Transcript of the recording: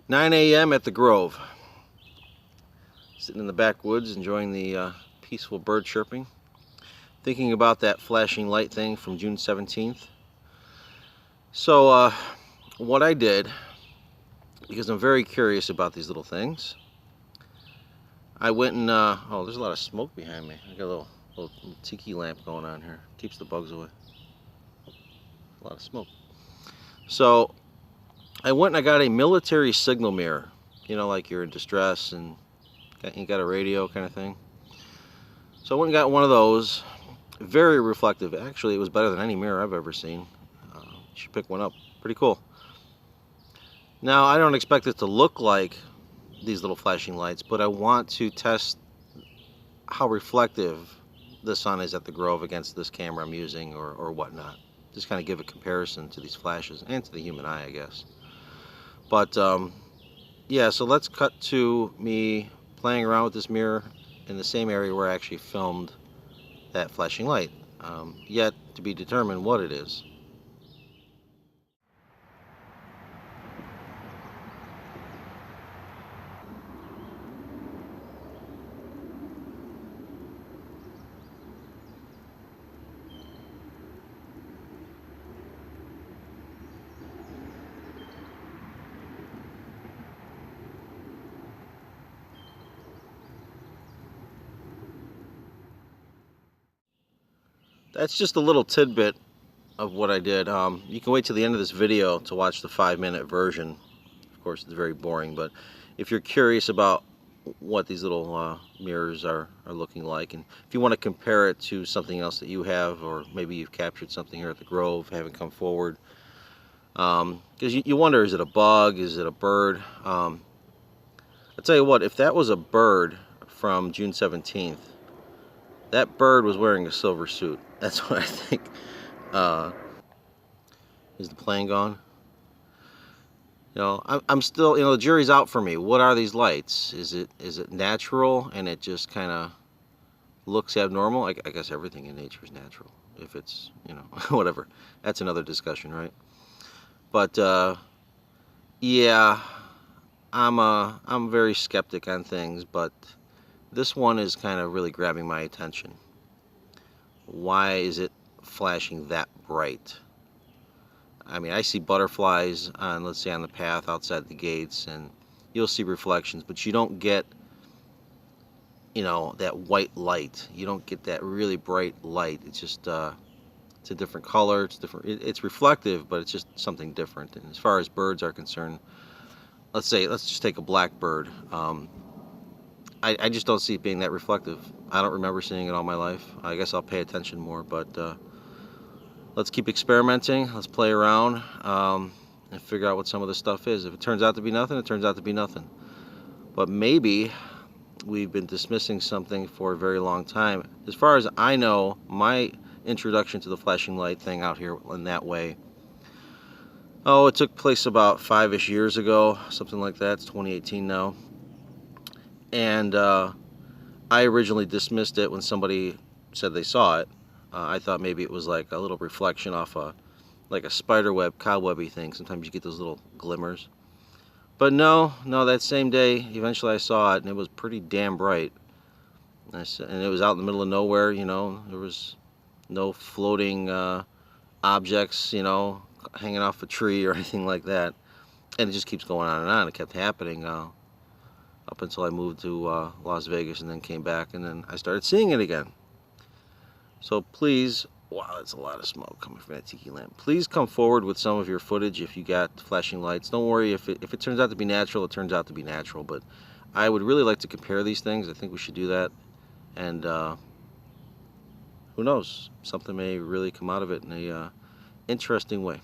9 a.m. at the Grove. Sitting in the backwoods enjoying the peaceful bird chirping. Thinking about that flashing light thing from June 17th. So what I did, because I'm very curious about these little things, I went and, oh, there's a lot of smoke behind me. I got a little tiki lamp going on here. Keeps the bugs away. A lot of smoke. So I went and I got a military signal mirror. You know, like you're in distress and you got a radio kind of thing. So I went and got one of those. Very reflective. Actually, it was better than any mirror I've ever seen. You should pick one up. Pretty cool. Now, I don't expect it to look like these little flashing lights, but I want to test how reflective the sun is at the Grove against this camera I'm using or whatnot. Just kind of give a comparison to these flashes and to the human eye, I guess. But yeah, so let's cut to me playing around with this mirror in the same area where I actually filmed that flashing light. Yet to be determined what it is. That's just a little tidbit of what I did. You can wait till the end of this video to watch the 5-minute version. Of course, it's very boring, but if you're curious about what these little mirrors are looking like, and if you want to compare it to something else that you have, or maybe you've captured something here at the Grove, haven't come forward, because you wonder, is it a bug, is it a bird? I'll tell you what, if that was a bird from June 17th, that bird was wearing a silver suit. That's what I think. Is the plane gone? You know, I'm still, the jury's out for me. What are these lights? Is it natural and it just kind of looks abnormal? I guess everything in nature is natural. If it's, whatever. That's another discussion, right? But yeah, I'm very skeptic on things, but this one is kind of really grabbing my attention. Why is it flashing that bright? I mean, I see butterflies on, let's say, on the path outside the gates, and you'll see reflections, but you don't get, that white light. You don't get that really bright light. It's just, it's a different color. It's different. It's reflective, but it's just something different. And as far as birds are concerned, let's just take a blackbird. I just don't see it being that reflective. I don't remember seeing it all my life. I guess I'll pay attention more, but let's keep experimenting. Let's play around and figure out what some of this stuff is. If it turns out to be nothing, it turns out to be nothing. But maybe we've been dismissing something for a very long time. As far as I know, my introduction to the flashing light thing out here in that way, it took place about 5-ish years ago, something like that. It's 2018 now. And I originally dismissed it when somebody said they saw it. I thought maybe it was like a little reflection off like a spider web, cobwebby thing. Sometimes you get those little glimmers. But no, that same day, eventually I saw it, and it was pretty damn bright. And it was out in the middle of nowhere, there was no floating objects, hanging off a tree or anything like that. And it just keeps going on and on. It kept happening up until I moved to Las Vegas and then came back, and then I started seeing it again. So please, wow, that's a lot of smoke coming from that tiki lamp. Please come forward with some of your footage if you got flashing lights. Don't worry, if it turns out to be natural, it turns out to be natural. But I would really like to compare these things. I think we should do that. And who knows? Something may really come out of it in a interesting way.